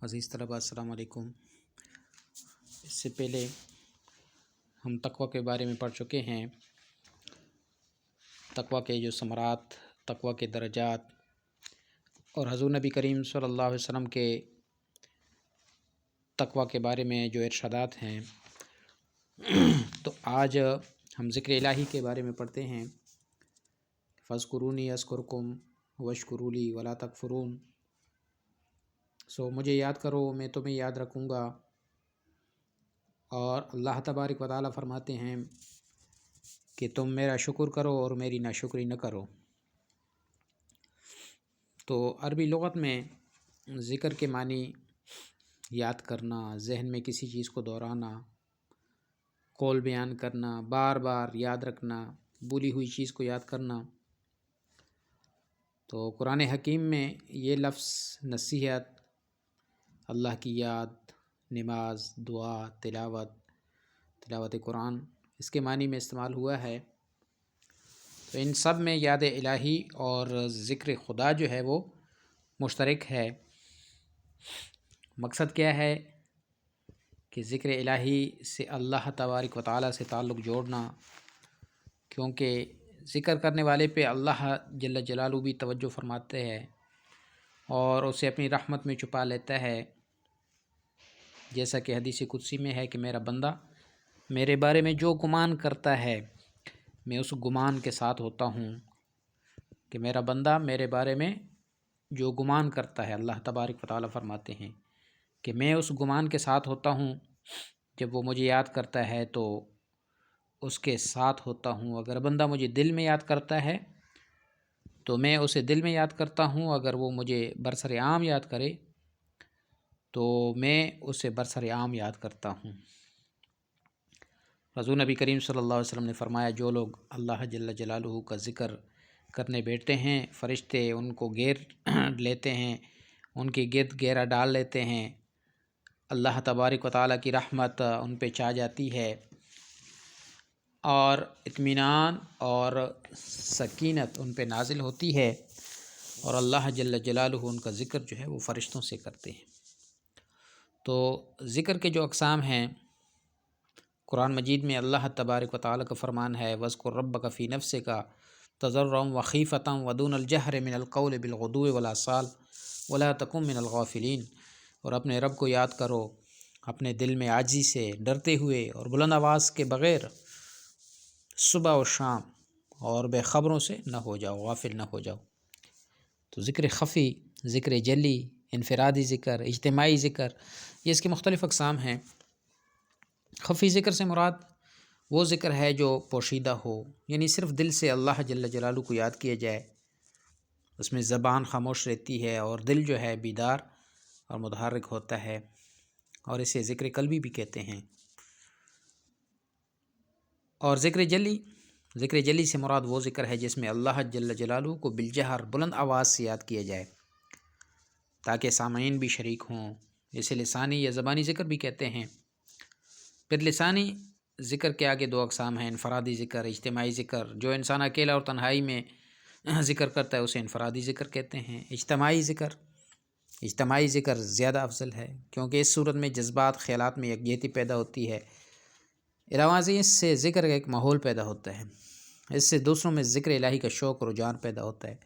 عزیز طلباء السلام علیکم۔ اس سے پہلے ہم تقوی کے بارے میں پڑھ چکے ہیں، تقوی کے جو ثمرات، تقوی کے درجات اور حضور نبی کریم صلی اللہ علیہ وسلم کے تقوی کے بارے میں جو ارشادات ہیں۔ تو آج ہم ذکر الہی کے بارے میں پڑھتے ہیں۔ فاذکرونی اذکرکم واشکروا لی ولا تکفرون۔ مجھے یاد کرو، میں تمہیں یاد رکھوں گا۔ اور اللہ تبارک و تعالیٰ فرماتے ہیں کہ تم میرا شکر کرو اور میری ناشکری نہ کرو۔ تو عربی لغت میں ذکر کے معنی یاد کرنا، ذہن میں کسی چیز کو دہرانا، قول بیان کرنا، بار بار یاد رکھنا، بھولی ہوئی چیز کو یاد کرنا۔ تو قرآن حکیم میں یہ لفظ نصیحت، اللہ کی یاد، نماز، دعا، تلاوت قرآن، اس کے معنی میں استعمال ہوا ہے۔ تو ان سب میں یاد الہی اور ذکر خدا جو ہے وہ مشترک ہے۔ مقصد کیا ہے کہ ذکر الہی سے اللہ تبارک و تعالیٰ سے تعلق جوڑنا، کیونکہ ذکر کرنے والے پہ اللہ جل جلالہ بھی توجہ فرماتے ہیں اور اسے اپنی رحمت میں چھپا لیتا ہے، جیسا کہ حدیث قدسی میں ہے کہ میرا بندہ میرے بارے میں جو گمان کرتا ہے میں اس گمان کے ساتھ ہوتا ہوں، کہ میرا بندہ میرے بارے میں جو گمان کرتا ہے، اللہ تبارک و تعالیٰ فرماتے ہیں کہ میں اس گمان کے ساتھ ہوتا ہوں۔ جب وہ مجھے یاد کرتا ہے تو اس کے ساتھ ہوتا ہوں۔ اگر بندہ مجھے دل میں یاد کرتا ہے تو میں اسے دل میں یاد کرتا ہوں، اگر وہ مجھے برسر عام یاد کرے تو میں اسے برسر عام یاد کرتا ہوں۔ حضور نبی کریم صلی اللہ علیہ وسلم نے فرمایا، جو لوگ اللہ جل جلالہ کا ذکر کرنے بیٹھتے ہیں، فرشتے ان کو گھیر لیتے ہیں، ان کے گرد گھیرا ڈال لیتے ہیں، اللہ تبارک و تعالیٰ کی رحمت ان پہ چھا جاتی ہے اور اطمینان اور سکینت ان پہ نازل ہوتی ہے، اور اللہ جل جلالہ ان کا ذکر جو ہے وہ فرشتوں سے کرتے ہیں۔ تو ذکر کے جو اقسام ہیں، قرآن مجید میں اللہ تبارک و تعالیٰ کا فرمان ہے، وَاذْكُرْ رَبَّكَ فِي نَفْسِكَ تَضَرُّعًا وَخِيفَةً وَدُونَ الْجَهْرِ مِنَ الْقَوْلِ بِالْغُدُوِّ وَالْآصَالِ وَلَا تَكُن مِّنَ الْغَافِلِينَ۔ اور اپنے رب کو یاد کرو اپنے دل میں عاجزی سے، ڈرتے ہوئے اور بلند آواز کے بغیر، صبح و شام، اور بے خبروں سے نہ ہو جاؤ، غافل نہ ہو جاؤ۔ تو ذکر خفی، ذکر جلی، انفرادی ذکر، اجتماعی ذکر، یہ اس کے مختلف اقسام ہیں۔ خفی ذکر سے مراد وہ ذکر ہے جو پوشیدہ ہو، یعنی صرف دل سے اللہ جل جلالہ کو یاد کیا جائے، اس میں زبان خاموش رہتی ہے اور دل جو ہے بیدار اور متحرک ہوتا ہے، اور اسے ذکر قلبی بھی کہتے ہیں۔ اور ذکر جلی سے مراد وہ ذکر ہے جس میں اللہ جل جلالہ کو بالجہر، بلند آواز سے یاد کیا جائے تاکہ سامعین بھی شریک ہوں، اسے لسانی یا زبانی ذکر بھی کہتے ہیں۔ پھر لسانی ذکر کے آگے دو اقسام ہیں، انفرادی ذکر، اجتماعی ذکر۔ جو انسان اکیلا اور تنہائی میں ذکر کرتا ہے اسے انفرادی ذکر کہتے ہیں۔ اجتماعی ذکر زیادہ افضل ہے، کیونکہ اس صورت میں جذبات، خیالات میں یکجہتی پیدا ہوتی ہے، علاوہ ازیں اس سے ذکر کا ایک ماحول پیدا ہوتا ہے، اس سے دوسروں میں ذکر الہی کا شوق اور رجحان پیدا ہوتا ہے۔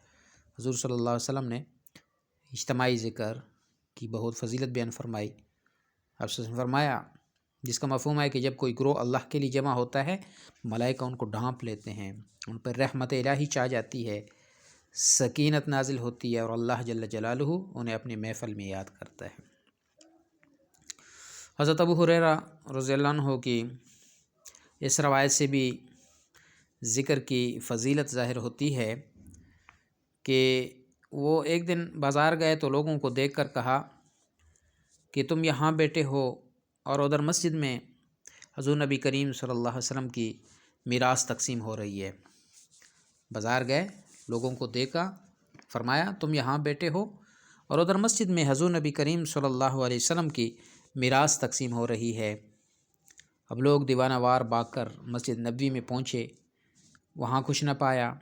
حضور صلی اللہ علیہ وسلم نے اجتماعی ذکر کی بہت فضیلت بیان فرمائی۔ آپ سے فرمایا، جس کا مفہوم ہے کہ جب کوئی گروہ اللہ کے لیے جمع ہوتا ہے، ملائکہ ان کو ڈھانپ لیتے ہیں، ان پر رحمت الہی چھا جاتی ہے، سکینت نازل ہوتی ہے، اور اللہ جل جلالہ انہیں اپنی محفل میں یاد کرتا ہے۔ حضرت ابو ہریرہ رضی اللہ عنہ کی اس روایت سے بھی ذکر کی فضیلت ظاہر ہوتی ہے کہ وہ ایک دن بازار گئے تو لوگوں کو دیکھ کر کہا کہ تم یہاں بیٹھے ہو اور ادھر مسجد میں حضور نبی کریم صلی اللہ علیہ وسلم کی میراث تقسیم ہو رہی ہے۔ بازار گئے، لوگوں کو دیکھا، فرمایا تم یہاں بیٹھے ہو اور ادھر مسجد میں حضور نبی کریم صلی اللہ علیہ وسلم کی میراث تقسیم ہو رہی ہے۔ اب لوگ دیوانہ وار بھاگ کر مسجد نبوی میں پہنچے، وہاں کچھ نہ پایا۔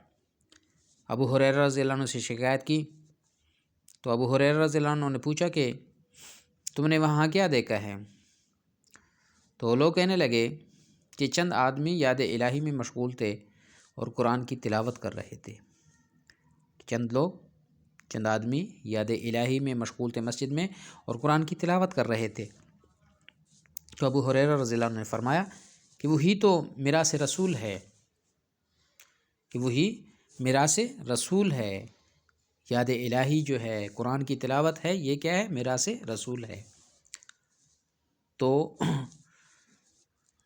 ابو ہریرہ رضی اللہ عنہ سے شکایت کی تو ابو ہریرہ رضی اللہ عنہ نے پوچھا کہ تم نے وہاں کیا دیکھا ہے؟ تو وہ لوگ کہنے لگے کہ چند آدمی یاد الہی میں مشغول تھے اور قرآن کی تلاوت کر رہے تھے۔ چند آدمی یاد الہی میں مشغول تھے مسجد میں اور قرآن کی تلاوت کر رہے تھے۔ تو ابو ہریرہ رضی اللہ عنہ نے فرمایا کہ وہی تو میراث رسول ہے، یاد الہی جو ہے، قرآن کی تلاوت ہے، یہ کیا ہے؟ میراث رسول ہے۔ تو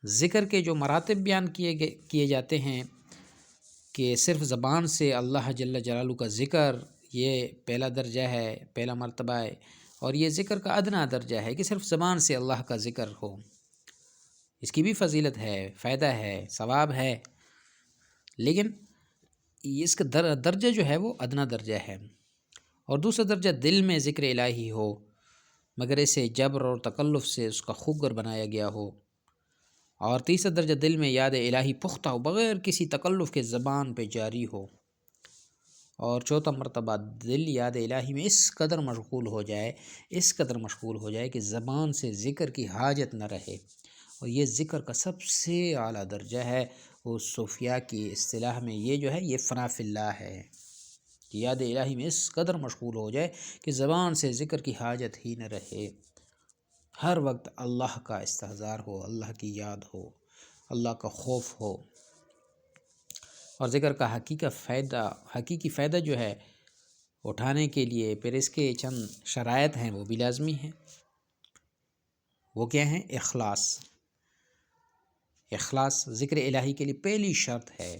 ذکر کے جو مراتب بیان کیے جاتے ہیں کہ صرف زبان سے اللہ جل جلالہ کا ذکر، یہ پہلا درجہ ہے، پہلا مرتبہ ہے، اور یہ ذکر کا ادنا درجہ ہے کہ صرف زبان سے اللہ کا ذکر ہو۔ اس کی بھی فضیلت ہے، فائدہ ہے، ثواب ہے، لیکن اس کا درجہ جو ہے وہ ادنا درجہ ہے۔ اور دوسرا درجہ دل میں ذکر الہی ہو، مگر اسے جبر اور تکلف سے اس کا خوگر بنایا گیا ہو۔ اور تیسرا درجہ دل میں یاد الہی پختہ ہو، بغیر کسی تکلف کے زبان پہ جاری ہو۔ اور چوتھا مرتبہ دل یاد الہی میں اس قدر مشغول ہو جائے کہ زبان سے ذکر کی حاجت نہ رہے۔ اور یہ ذکر کا سب سے اعلیٰ درجہ ہے، وہ صوفیاء کی اصطلاح میں یہ جو ہے یہ فنا فی اللہ ہے، کہ یاد الہی میں اس قدر مشغول ہو جائے کہ زبان سے ذکر کی حاجت ہی نہ رہے، ہر وقت اللہ کا استحضار ہو، اللہ کی یاد ہو، اللہ کا خوف ہو۔ اور ذکر کا حقیقی فائدہ جو ہے اٹھانے کے لیے پھر اس کے چند شرائط ہیں، وہ بھی لازمی ہیں۔ وہ کیا ہیں؟ اخلاص ذکر الہی کے لیے پہلی شرط ہے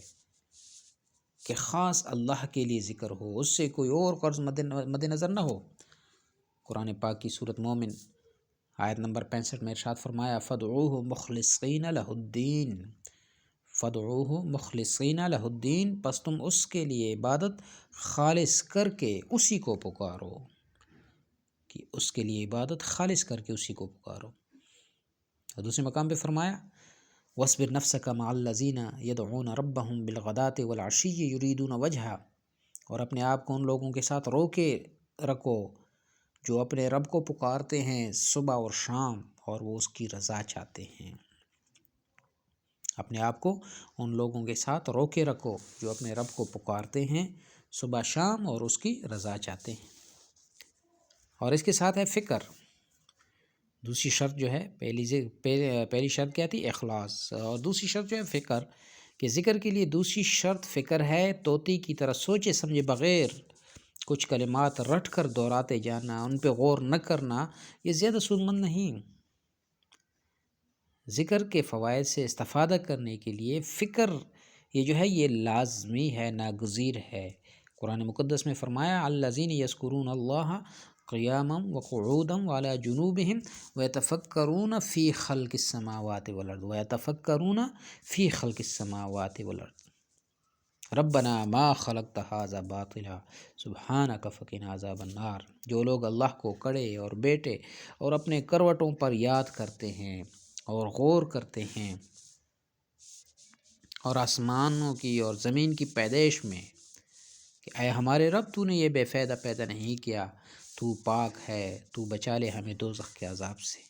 کہ خاص اللہ کے لیے ذکر ہو، اس سے کوئی اور غرض مد نظر نہ ہو۔ قرآن پاک کی سورۃ مومن آیت نمبر 65 میں ارشاد فرمایا فَادْعُوهُ مُخْلِصِينَ لَهُ الدِّينَ، پس تم اس کے لیے عبادت خالص کر کے اسی کو پکارو، کہ اس کے لیے عبادت خالص کر کے اسی کو پکارو۔ اور دوسرے مقام پہ فرمایا وَاصْبِرْ نَفْسَكَ مَعَ الَّذِينَ يَدْعُونَ رَبَّهُمْ بِالْغَدَاةِ وَالْعَشِيِّ يُرِيدُونَ وَجْهَهُ، اور اپنے آپ کو ان لوگوں کے ساتھ روکے رکھو جو اپنے رب کو پکارتے ہیں صبح اور شام اور وہ اس کی رضا چاہتے ہیں۔ اپنے آپ کو ان لوگوں کے ساتھ روکے رکھو جو اپنے رب کو پکارتے ہیں صبح شام اور اس کی رضا چاہتے ہیں۔ اور اس کے ساتھ ہے فکر، دوسری شرط جو ہے، پہلی شرط کیا تھی؟ اخلاص، اور دوسری شرط جو ہے فکر، کہ ذکر کے لیے دوسری شرط فکر ہے، طوطی کی طرح سوچے سمجھے بغیر کچھ کلمات رٹ کر دہراتے جانا، ان پہ غور نہ کرنا، یہ زیادہ سودمند نہیں۔ ذکر کے فوائد سے استفادہ کرنے کے لیے فکر یہ جو ہے یہ لازمی ہے، ناگزیر ہے۔ قرآن مقدس میں فرمایا الذین یذکرون اللہ قیاما وقعودا وعلی جنوبہم ویتفکرون فی خلق السماوات والارض ربنا ما خلقت ھذا باطلا سبحانک فقنا عذاب النار۔ جو لوگ اللہ کو کڑے اور بیٹے اور اپنے کروٹوں پر یاد کرتے ہیں اور غور کرتے ہیں، اور آسمانوں کی اور زمین کی پیدائش میں کہ اے ہمارے رب تو نے یہ بے فائدہ پیدا نہیں کیا، تو پاک ہے، تو بچا لے ہمیں دوزخ کے عذاب سے۔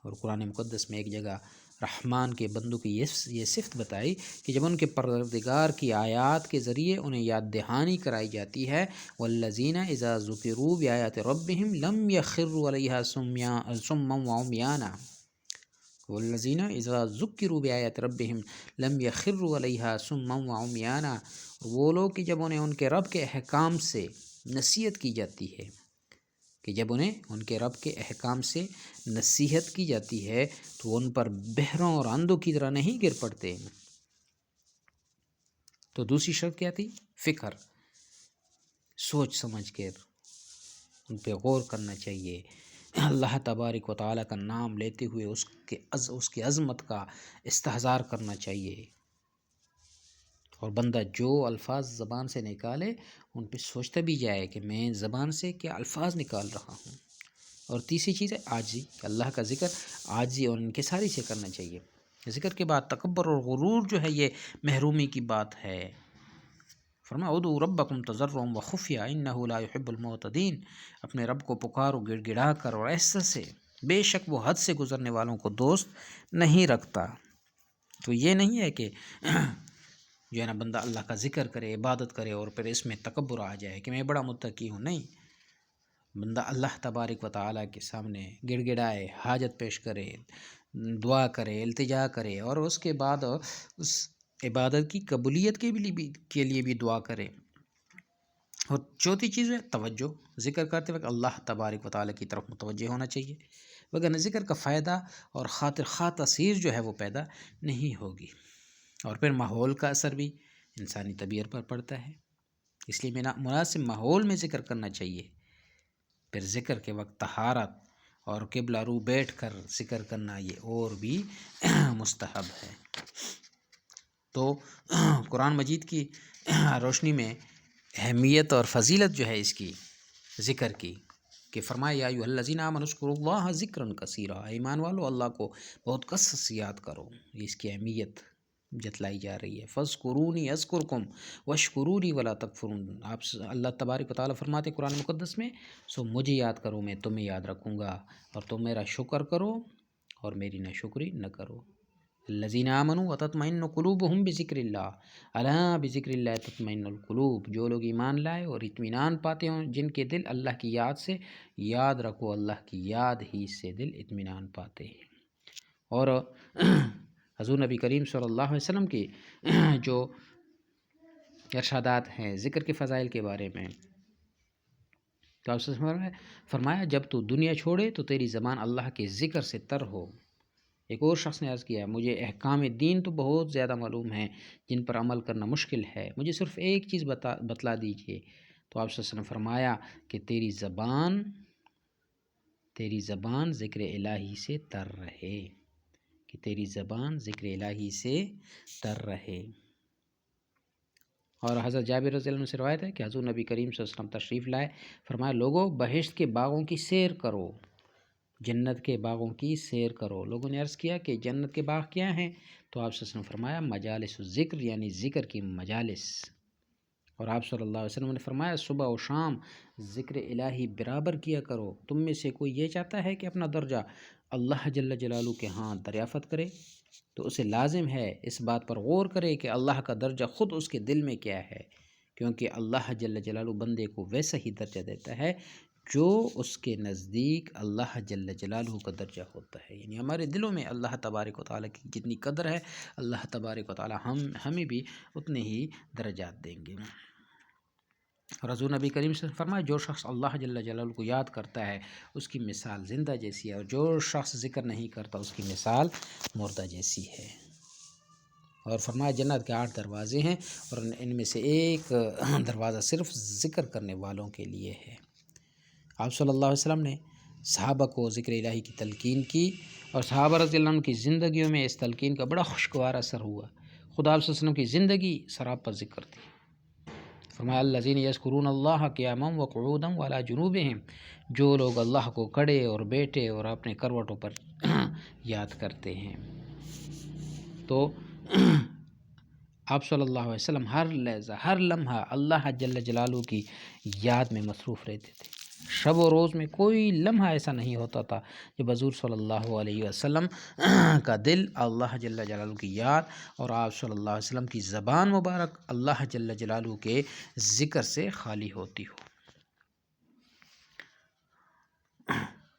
اور قرآن مقدس میں ایک جگہ رحمان کے بندوں کی یہ صفت بتائی کہ جب ان کے پروردگار کی آیات کے ذریعے انہیں یاد دہانی کرائی جاتی ہے والذین اذا ذکروا بآیات ربہم لم یخروا علیہا صما وعمیانا، والذین اذا ذکروا بآیات ربہم لم یخروا علیہا صما وعمیانا، وہ لوگ کہ جب انہیں ان کے رب کے احکام سے نصیحت کی جاتی ہے، تو ان پر بہروں اور اندھوں کی طرح نہیں گر پڑتے۔ تو دوسری شرط کیا تھی؟ فکر، سوچ سمجھ کر ان پہ غور کرنا چاہیے، اللہ تبارک و تعالیٰ کا نام لیتے ہوئے اس کی عظمت کا استحضار کرنا چاہیے، اور بندہ جو الفاظ زبان سے نکالے ان پہ سوچتا بھی جائے کہ میں زبان سے کیا الفاظ نکال رہا ہوں۔ اور تیسری چیز ہے عاجزی، کہ اللہ کا ذکر عاجزی اور انکساری سے کرنا چاہیے۔ ذکر کے بعد تکبر اور غرور جو ہے یہ محرومی کی بات ہے، فرمایا ادعوا ربکم تضرعا وخفیا انہ لا يحب المعتدین، اپنے رب کو پکارو گڑ گڑا کر اور احساس سے، بے شک وہ حد سے گزرنے والوں کو دوست نہیں رکھتا۔ تو یہ نہیں ہے کہ جو ہے نا بندہ اللہ کا ذکر کرے، عبادت کرے اور پھر اس میں تکبر آ جائے کہ میں بڑا متقی ہوں، نہیں، بندہ اللہ تبارک و تعالیٰ کے سامنے گڑ گڑائے، حاجت پیش کرے، دعا کرے، التجا کرے، اور اس کے بعد اس عبادت کی قبولیت کے لیے بھی دعا کرے۔ اور چوتھی چیز ہے توجہ، ذکر کرتے وقت اللہ تبارک و تعالیٰ کی طرف متوجہ ہونا چاہیے، وگرنہ ذکر کا فائدہ اور خاطر خواہ تاثیر جو ہے وہ پیدا نہیں ہوگی۔ اور پھر ماحول کا اثر بھی انسانی طبیعت پر پڑتا ہے، اس لیے مناسب ماحول میں ذکر کرنا چاہیے۔ پھر ذکر کے وقت طہارت اور قبلہ رو بیٹھ کر ذکر کرنا یہ اور بھی مستحب ہے۔ تو قرآن مجید کی روشنی میں اہمیت اور فضیلت جو ہے اس کی ذکر کی کہ فرمایا یا ایھا الذین آمنوا اذکروا اللہ ذکرا کثیرا، ایمان والو اللہ کو بہت کثرت سے یاد کرو، اس کی اہمیت جتلائی جا رہی ہے۔ فاذکرونی اذکرکم واشکرونی ولا تکفرون، آپ اللہ تبارک و تعالیٰ فرماتے قرآن مقدس میں، سو مجھے یاد کرو میں تمہیں یاد رکھوں گا، اور تم میرا شکر کرو اور میری ناشکری نہ کرو۔ الذین آمنوا وتطمئن قلوبهم بذکر اللہ الا بذکر اللہ تطمئن القلوب، جو لوگ ایمان لائے اور اطمینان پاتے ہوں جن کے دل اللہ کی یاد سے، یاد رکھو اللہ کی یاد ہی سے دل اطمینان پاتے ہیں۔ اور حضور نبی کریم صلی اللہ علیہ وسلم کی جو ارشادات ہیں ذکر کے فضائل کے بارے میں، تو آپ سے فرمایا جب تو دنیا چھوڑے تو تیری زبان اللہ کے ذکر سے تر ہو۔ ایک اور شخص نے عرض کیا مجھے احکام دین تو بہت زیادہ معلوم ہیں جن پر عمل کرنا مشکل ہے، مجھے صرف ایک چیز بتلا دیجیے۔ تو آپ صلی اللہ علیہ وسلم نے فرمایا کہ تیری زبان ذکر الہی سے تر رہے، کہ تیری زبان ذکر الہی سے تر رہے۔ اور حضرت جابر رضی اللہ عنہ سے روایت ہے کہ حضور نبی کریم صلی اللہ علیہ وسلم تشریف لائے، فرمایا لوگو بہشت کے باغوں کی سیر کرو، جنت کے باغوں کی سیر کرو۔ لوگوں نے عرض کیا کہ جنت کے باغ کیا ہیں؟ تو آپ صلی اللہ علیہ وسلم نے فرمایا مجالس الذکر، یعنی ذکر کی مجالس۔ اور آپ صلی اللہ علیہ وسلم نے فرمایا صبح و شام ذکر الہی برابر کیا کرو۔ تم میں سے کوئی یہ چاہتا ہے کہ اپنا درجہ اللہ جل جلالہ کے ہاں دریافت کرے تو اسے لازم ہے اس بات پر غور کرے کہ اللہ کا درجہ خود اس کے دل میں کیا ہے، کیونکہ اللہ جل جلالہ بندے کو ویسا ہی درجہ دیتا ہے جو اس کے نزدیک اللہ جل جلالہ کا درجہ ہوتا ہے۔ یعنی ہمارے دلوں میں اللہ تبارک و تعالیٰ کی جتنی قدر ہے، اللہ تبارک و تعالیٰ ہمیں بھی اتنے ہی درجات دیں گے۔ اور حضور نبی کریم سے فرمایا جو شخص اللہ جل جلالہ کو یاد کرتا ہے اس کی مثال زندہ جیسی ہے، اور جو شخص ذکر نہیں کرتا اس کی مثال مردہ جیسی ہے۔ اور فرمایا جنت کے 8 دروازے ہیں اور ان میں سے ایک دروازہ صرف ذکر کرنے والوں کے لیے ہے۔ آپ صلی اللہ علیہ وسلم نے صحابہ کو ذکر الہی کی تلقین کی، اور صحابہ رضی اللہ عنہ کی زندگیوں میں اس تلقین کا بڑا خوشگوار اثر ہوا۔ خدا آپ صلی اللہ علیہ وسلم کی زندگی سراپا ذکر تھی۔ فرمایا الذین یذکرون اللہ قیاما وقعودا وعلی جنوبہم، جو لوگ اللہ کو کھڑے اور بیٹھے اور اپنے کروٹوں پر یاد کرتے ہیں۔ تو آپ صلی اللہ علیہ وسلم ہر لحظہ ہر لمحہ اللہ جل جلالہ کی یاد میں مصروف رہتے تھے۔ شب و روز میں کوئی لمحہ ایسا نہیں ہوتا تھا جب حضور صلی اللہ علیہ وسلم کا دل اللہ جل جلالہ کی یاد اور آپ صلی اللہ علیہ وسلم کی زبان مبارک اللہ جل جلالہ کے ذکر سے خالی ہوتی ہو۔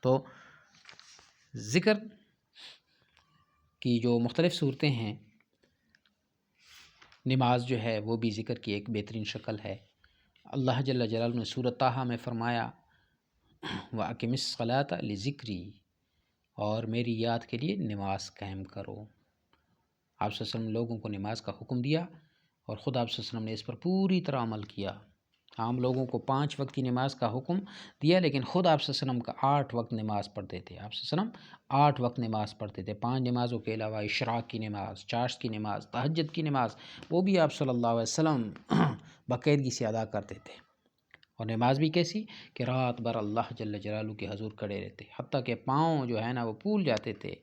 تو ذکر کی جو مختلف صورتیں ہیں، نماز جو ہے وہ بھی ذکر کی ایک بہترین شکل ہے۔ اللہ جل جلالہ نے سورۃ طٰہٰ میں فرمایا وَأَقِمِ الصَّلَاةَ لِذِكْرِي، اور میری یاد کے لیے نماز قائم کرو۔ آپ صلی اللہ علیہ وسلم نے لوگوں کو نماز کا حکم دیا اور خود آپ صلی اللہ علیہ وسلم نے اس پر پوری طرح عمل کیا۔ عام لوگوں کو 5 وقت کی نماز کا حکم دیا، لیکن خود آپ صلی اللہ علیہ وسلم کا 8 وقت نماز پڑھتے تھے۔ آپ صلی اللہ علیہ وسلم 8 وقت نماز پڑھتے تھے، 5 نمازوں کے علاوہ اشراق کی نماز، چاشت کی نماز، تہجد کی نماز، وہ بھی آپ صلی اللہ علیہ وسلم باقاعدگی سے ادا کرتے تھے۔ اور نماز بھی کیسی کہ رات بھر اللہ جل جلالہ کے حضور کھڑے رہتے، حتیٰ کہ پاؤں جو ہے نا وہ پھول جاتے تھے۔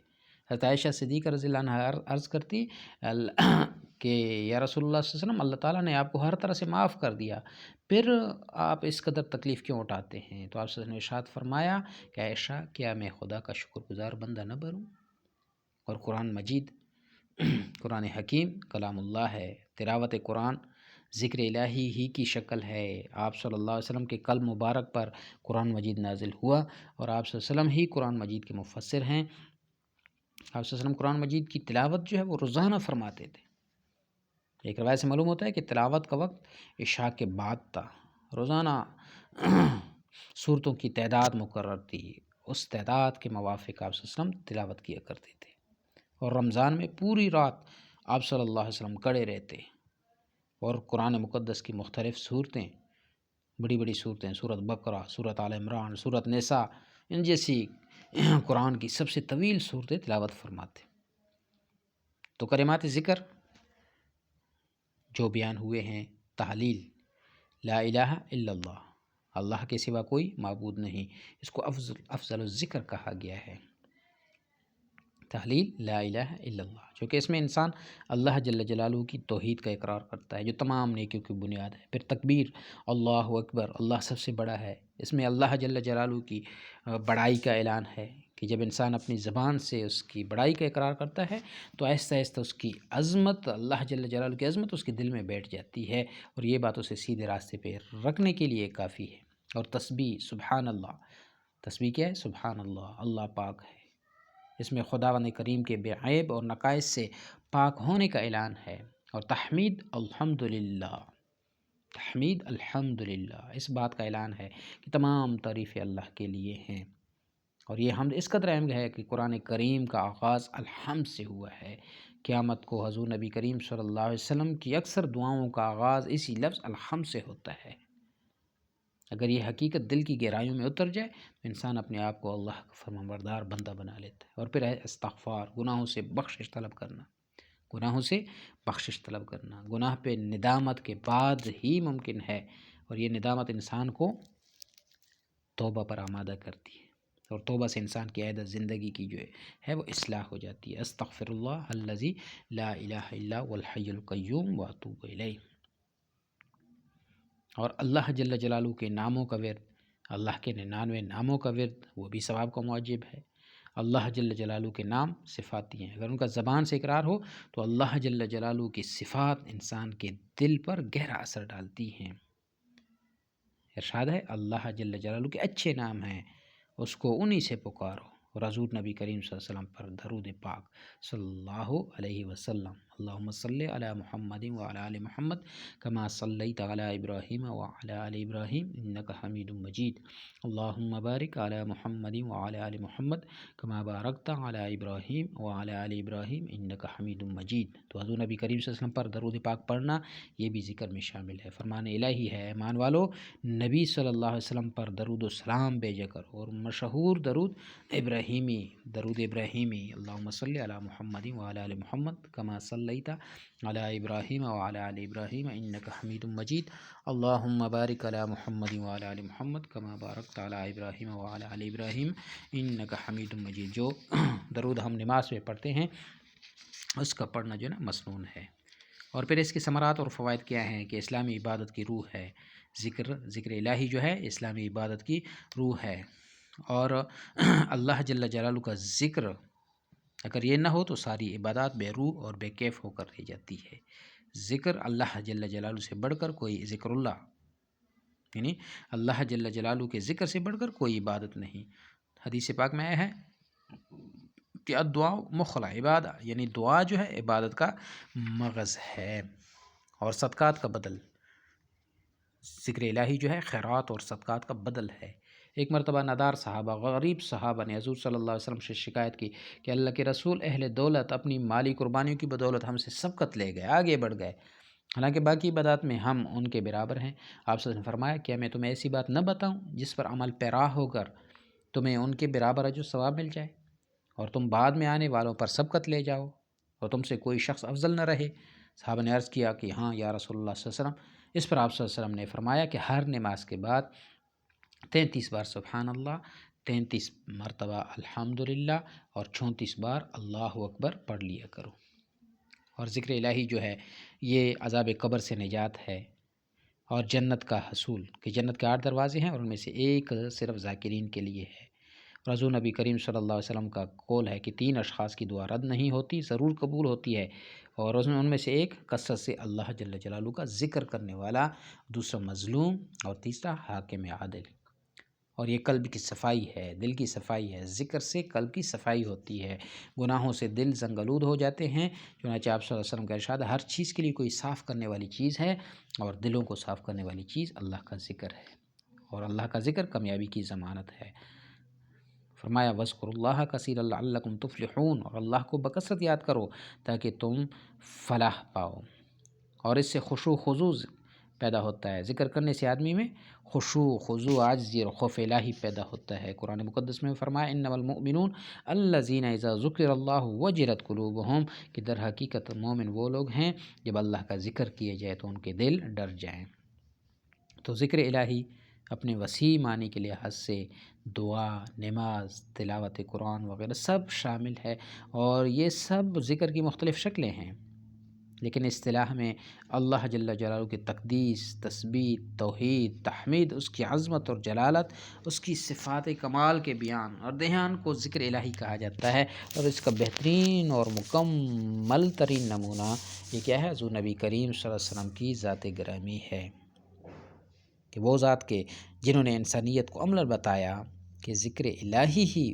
حضرت عائشہ صدیقہ رضی اللہ عنہا عرض کرتی کہ یا رسول اللہ صلی اللہ علیہ وسلم اللہ تعالیٰ نے آپ کو ہر طرح سے معاف کر دیا، پھر آپ اس قدر تکلیف کیوں اٹھاتے ہیں؟ تو آپ صلی اللہ علیہ وسلم نے ارشاد فرمایا کہ عائشہ کیا میں خدا کا شکر گزار بندہ نہ بنوں؟ اور قرآن مجید قرآن حکیم کلام اللہ ہے، تلاوت قرآن ذکر الہی ہی کی شکل ہے۔ آپ صلی اللہ علیہ وسلم کے قلب مبارک پر قرآن مجید نازل ہوا اور آپ صلی اللہ علیہ وسلم ہی قرآن مجید کے مفسر ہیں۔ آپ صلی اللہ علیہ وسلم قرآن مجید کی تلاوت جو ہے وہ روزانہ فرماتے تھے۔ ایک روایت سے معلوم ہوتا ہے کہ تلاوت کا وقت عشاء کے بعد تھا۔ روزانہ صورتوں کی تعداد مقرر تھی، اس تعداد کے موافق آپ صلی اللہ علیہ وسلم تلاوت کیا کرتے تھے، اور رمضان میں پوری رات آپ صلی اللہ علیہ وسلم کڑے رہتے اور قرآن مقدس کی مختلف صورتیں، بڑی بڑی صورتیں، سورۃ بقرہ، سورۃ آل عمران، سورۃ نساء، ان جیسی قرآن کی سب سے طویل صورتیں تلاوت فرماتے۔ تو کلمات ذکر جو بیان ہوئے ہیں، تحلیل لا الہ الا اللہ، اللہ کے سوا کوئی معبود نہیں، اس کو افضل الذکر کہا گیا ہے۔ تحلیل لا الہ الا اللہ، چونکہ اس میں انسان اللہ جل جلالہ کی توحید کا اقرار کرتا ہے جو تمام نیکیوں کی بنیاد ہے۔ پھر تکبیر، اللہ اکبر، اللہ سب سے بڑا ہے، اس میں اللہ جل جلالہ کی بڑائی کا اعلان ہے کہ جب انسان اپنی زبان سے اس کی بڑائی کا اقرار کرتا ہے تو آہستہ آہستہ اس کی عظمت، اللہ جل جلالہ کی عظمت اس کے دل میں بیٹھ جاتی ہے، اور یہ بات اسے سیدھے راستے پہ رکھنے کے لیے کافی ہے۔ اور تسبیح، سبحان اللہ، تسبیح کیا ہے؟ سبحان اللہ، اللہ پاک ہے، اس میں خداوند کریم کے بے عیب اور نقائص سے پاک ہونے کا اعلان ہے۔ اور تحمید، الحمدللہ، تحمید الحمدللہ، اس بات کا اعلان ہے کہ تمام تعریفیں اللہ کے لیے ہیں، اور یہ حمد اس قدر اہم ہے کہ قرآن کریم کا آغاز الحمد سے ہوا ہے۔ قیامت کو حضور نبی کریم صلی اللہ علیہ وسلم کی اکثر دعاؤں کا آغاز اسی لفظ الحمد سے ہوتا ہے۔ اگر یہ حقیقت دل کی گہرائیوں میں اتر جائے تو انسان اپنے آپ کو اللہ کا فرمانبردار بندہ بنا لیتا ہے۔ اور پھر ہے استغفار، گناہوں سے بخشش طلب کرنا، گناہوں سے بخشش طلب کرنا، گناہ پہ ندامت کے بعد ہی ممکن ہے، اور یہ ندامت انسان کو توبہ پر آمادہ کرتی ہے، اور توبہ سے انسان کی عادت زندگی کی جو ہے وہ اصلاح ہو جاتی ہے۔ استغفر اللہ الذی لا الہ الا هو الحی القیوم واتوب الیہ۔ اور اللہ جل جلالہ کے ناموں کا ورد، اللہ کے 99 ناموں کا ورد، وہ بھی ثواب کا موجب ہے۔ اللہ جل جلالہ کے نام صفاتی ہیں، اگر ان کا زبان سے اقرار ہو تو اللہ جل جلالہ کی صفات انسان کے دل پر گہرا اثر ڈالتی ہیں۔ ارشاد ہے اللہ جل جلالہ کے اچھے نام ہیں، اس کو انہی سے پکارو، اور حضور نبی کریم صلی اللہ علیہ وسلم پر درود پاک صلی اللہ علیہ وسلم۔ اللہم صلی علی محمد وعلی آل محمد کما صلیت علی ابراہیم وعلی آل ابراہیم انک حمید مجید۔ اللہم بارک علی محمد وعلی آل محمد کما بارکت علی ابراہیم وعلی آل ابراہیم انک حمید مجید۔ تو حضور نبی کریم صلی اللہ علیہ وسلم پر درود پاک پڑھنا یہ بھی ذکر میں شامل ہے، فرمان الہی ہے۔ ایمان والو، نبی صلی اللہ علیہ وسلم پر درود و سلام بھیجا کرو، اور مشہور درود ابراہیمی، درود ابراہیمی، اللہم صلی علی محمد وعلی آل محمد کما صلیت علی ابراہیم وعلی آل ابراہیم انک حمید مجید۔ اللہم بارک علی محمد وعلی آل محمد کما بارکت علی ابراہیم وعلی آل ابراہیم انک حمید مجید۔ جو درود ہم نماز میں پڑھتے ہیں اس کا پڑھنا جو ہے نا مسنون ہے۔ اور پھر اس کی ثمرات اور فوائد کیا ہیں کہ اسلامی عبادت کی روح ہے، ذکر الہی جو ہے اسلامی عبادت کی روح ہے، اور اللہ جل جلالہ کا ذکر اگر یہ نہ ہو تو ساری عبادات بے روح اور بے کیف ہو کر رہ جاتی ہے۔ ذکر اللہ جل جلالہ سے بڑھ کر کوئی، ذکر اللہ یعنی اللہ جل جلالہ کے ذکر سے بڑھ کر کوئی عبادت نہیں۔ حدیث پاک میں ہے کہ الدعاء مخ العبادہ، یعنی دعا جو ہے عبادت کا مغز ہے، اور صدقات کا بدل، ذکر الہی جو ہے خیرات اور صدقات کا بدل ہے۔ ایک مرتبہ نادار صحابہ، غریب صحابہ نے حضور صلی اللہ علیہ وسلم سے شکایت کی کہ اللہ کے رسول، اہل دولت اپنی مالی قربانیوں کی بدولت ہم سے سبقت لے گئے، آگے بڑھ گئے، حالانکہ باقی عبادات میں ہم ان کے برابر ہیں۔ آپ نے فرمایا کیا میں تمہیں ایسی بات نہ بتاؤں جس پر عمل پیرا ہو کر تمہیں ان کے برابر اجر و ثواب مل جائے، اور تم بعد میں آنے والوں پر سبقت لے جاؤ اور تم سے کوئی شخص افضل نہ رہے۔ صحابہ نے عرض کیا کہ ہاں یا رسول اللہ صلی اللہ علیہ وسلم۔ اس پر آپ صلی اللہ علیہ وسلم نے فرمایا کہ ہر نماز کے بعد 33 بار سبحان اللہ، 33 مرتبہ الحمدللہ، اور 34 بار اللہ اکبر پڑھ لیا کرو۔ اور ذکر الہی جو ہے یہ عذاب قبر سے نجات ہے اور جنت کا حصول، کہ جنت کے 8 دروازے ہیں اور ان میں سے ایک صرف ذاکرین کے لیے ہے۔ حضور نبی کریم صلی اللہ علیہ وسلم کا قول ہے کہ 3 اشخاص کی دعا رد نہیں ہوتی، ضرور قبول ہوتی ہے، اور ان میں سے ایک کثرت سے اللہ جل جلالہ کا ذکر کرنے والا، دوسرا مظلوم، اور تیسرا حاکم عادل۔ اور یہ قلب کی صفائی ہے، دل کی صفائی ہے، ذکر سے قلب کی صفائی ہوتی ہے، گناہوں سے دل زنگلود ہو جاتے ہیں۔ چنانچہ آپ صلی اللہ علیہ وسلم کا ارشاد، ہر چیز کے لیے کوئی صاف کرنے والی چیز ہے، اور دلوں کو صاف کرنے والی چیز اللہ کا ذکر ہے، اور اللہ کا ذکر کامیابی کی ضمانت ہے۔ فرمایا وَاذْكُرُوا اللَّهَ كَثِيرًا لَعَلَّكُمْ تُفْلِحُونَ، اور اللہ کو بکثرت یاد کرو تاکہ تم فلاح پاؤ۔ اور اس سے خشوع و خضوع پیدا ہوتا ہے، ذکر کرنے سے آدمی میں خشوع، خضوع، عاجزی اور خوف الہی پیدا ہوتا ہے۔ قرآن مقدس میں فرمایا انما المؤمنون الذین اذا ذکر اللہ وجلت قلوبہم، کہ در حقیقت مومن وہ لوگ ہیں جب اللہ کا ذکر کیے جائے تو ان کے دل ڈر جائیں۔ تو ذکر الہی اپنے وسیع معنی کے لحاظ سے دعا، نماز، تلاوت قرآن وغیرہ سب شامل ہے، اور یہ سب ذکر کی مختلف شکلیں ہیں، لیکن اصطلاح میں اللہ جل جلالہ کی تقدیس، تسبیح، توحید، تحمید، اس کی عظمت اور جلالت، اس کی صفات کمال کے بیان اور دھیان کو ذکر الہی کہا جاتا ہے۔ اور اس کا بہترین اور مکمل ترین نمونہ یہ کیا ہے؟ حضور نبی کریم صلی اللہ علیہ وسلم کی ذات گرامی ہے، کہ وہ ذات کے جنہوں نے انسانیت کو عملاً بتایا کہ ذکر الہی ہی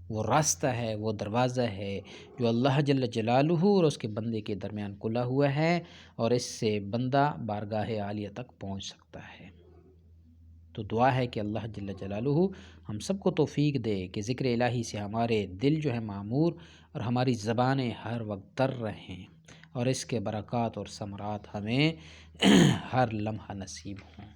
وہ راستہ ہے، وہ دروازہ ہے جو اللہ جل جلالہ اور اس کے بندے کے درمیان کھلا ہوا ہے، اور اس سے بندہ بارگاہ عالیہ تک پہنچ سکتا ہے۔ تو دعا ہے کہ اللہ جل جلالہ ہم سب کو توفیق دے کہ ذکر الہی سے ہمارے دل جو ہے معمور، اور ہماری زبانیں ہر وقت تر رہیں، اور اس کے برکات اور ثمرات ہمیں ہر لمحہ نصیب ہوں۔